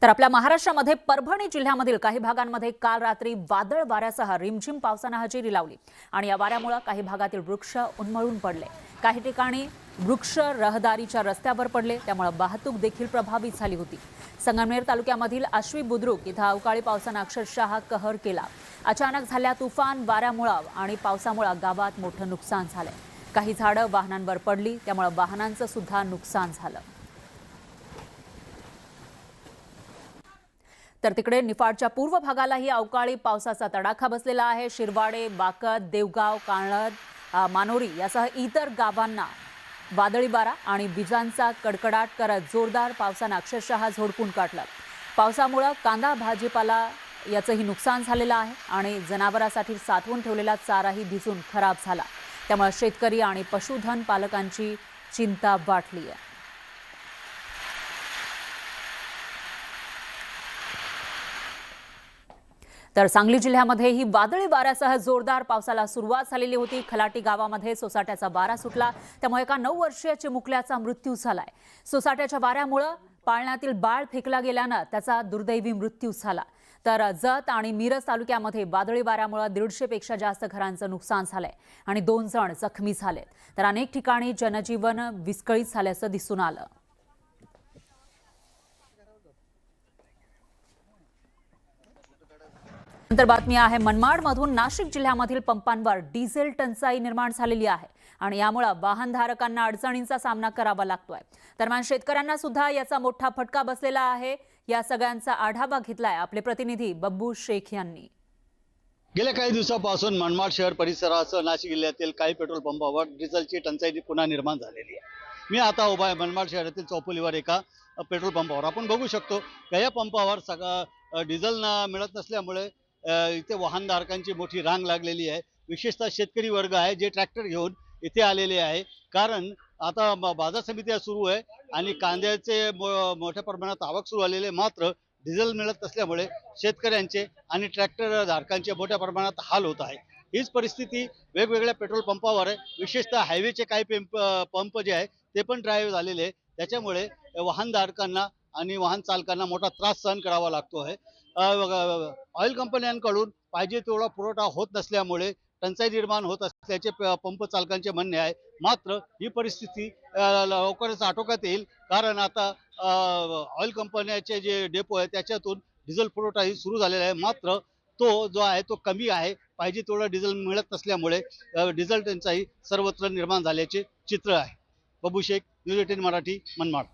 तर आपल्या महाराष्ट्रामध्ये परभणी जिल्ह्यामधील काही भागांमध्ये काल रात्री वादळ वाऱ्यासह रिमझिम पावसाने हजेरी लावली आणि या वाऱ्यामुळे काही भागातील वृक्ष उन्मळून पडले। काही ठिकाणी वृक्ष रहदारीच्या रस्त्यावर पडले, त्यामुळे वाहतूक देखील प्रभावित झाली होती। संगमनेर तालुक्यामधील आश्वी बुद्रुक इथं अवकाळी पावसाने अक्षरशः कहर केला। अचानक झालेल्या तुफान वाऱ्यामुळे आणि पावसामुळे गावात मोठं नुकसान झालंय। काही झाडं वाहनांवर पडली, त्यामुळे वाहनांचं सुद्धा नुकसान झालं। तर तिकडे निफाडच्या पूर्व भागालाही अवकाळी पावसाचा तडाखा बसलेला आहे। शिरवाडे, बाकत, देवगाव, काळद, मानोरी यासह इतर गावांना वादळी वारा आणि विजांचा कडकडाट करत जोरदार पावसाने अक्षरशः झोडपून काढलं। पावसामुळे कांदा, भाजीपाला याचंही नुकसान झालेलं आहे आणि जनावरांसाठी साठवून ठेवलेला चाराही भिजून खराब झाला। त्यामुळे शेतकरी आणि पशुधन पालकांची चिंता वाढली आहे। तर सांगली जिल्ह्यामध्ये ही वादळी वाऱ्यासह जोरदार पावसाला सुरुवात झालेली होती। खलाटी गावामध्ये सोसाट्याचा वारा सुटला, त्यामुळे एका 9 वर्षीय चिमुकल्याचा मृत्यू झालाय। सोसाट्याच्या वाऱ्यामुळे पाळण्यातील बाळ फेकला गेल्याने त्याचा दुर्दैवी मृत्यू झाला। तर जत आणि मिरज तालुक्यामध्ये वादळी वाऱ्यामुळे 150 पेक्षा जास्त घरांचं नुकसान झालंय आणि 2 जण जखमी झालेत। तर अनेक ठिकाणी जनजीवन विस्कळीत झाल्याचं दिसून आलं। नंतर बातमी आहे मनमाडमधून। नाशिक जिल्ह्यामधील पंपांवर डिझेल टंचाई निर्माण झालेली आहे आणि यामुळे वाहनधारकांना अडचणींचा सामना करावा लागतोय। दरम्यान शेतकऱ्यांना सुद्धा याचा मोठा फटका बसलेला आहे। या सगळ्यांचा आढावा घेतलाय आपले प्रतिनिधी बब्बू शेख यांनी। गेल्या काही दिवसापासून मनमाड शहर परिसरासह नाशिक जिल्ह्यातील काही पेट्रोल पंपावर डिझेलची टंचाई पुन्हा निर्माण झालेली आहे। मी आता उभा आहे मनमाड शहरातील चौफुलीवर एका पेट्रोल पंपावर। आपण बघू शकतो या पंपावर सगळं डिझेल मिळत नसल्यामुळे इथे वाहनधारकांची मोठी रांग लागलेली आहे। विशेषतः शेतकरी वर्ग आहे जे ट्रॅक्टर घेऊन इथे आलेले आहे, कारण आता बाजार समित्या सुरू आहे आणि कांद्याचे मोठ्या प्रमाणात आवक सुरू आलेले, मात्र डिझेल मिळत नसल्यामुळे शेतकऱ्यांचे आणि ट्रॅक्टर धारकांचे मोठ्या प्रमाणात हाल होत आहे। हीच परिस्थिती वेगवेगळ्या पेट्रोल पंपावर आहे। विशेषतः हायवेचे काही पंप जे आहे ते पण ड्राईव्ह झालेले आहे, त्याच्यामुळे वाहनधारकांना आणि वाहन चालकांना मोठा त्रास सहन करावा लागतो आहे। ऑइल कंपन्यांकडून पाहिजे तेवढा पुरवठा होत नसल्यामुळे टंचाई निर्माण होत असल्याचे पंप चालकांचे म्हणणे आहे। मात्र ही परिस्थिती लवकरच आटोक्यात येईल, कारण आता ऑइल कंपन्याचे जे डेपो आहे त्याच्यातून डिझेल पुरवठाही सुरू झालेला आहे, मात्र तो जो आहे तो कमी आहे। पाहिजे तेवढं डिझेल मिळत नसल्यामुळे डिझेल टंचाई सर्वत्र निर्माण झाल्याचे चित्र आहे। बब्बू शेख, न्यूज 18 मराठी, मनमाड।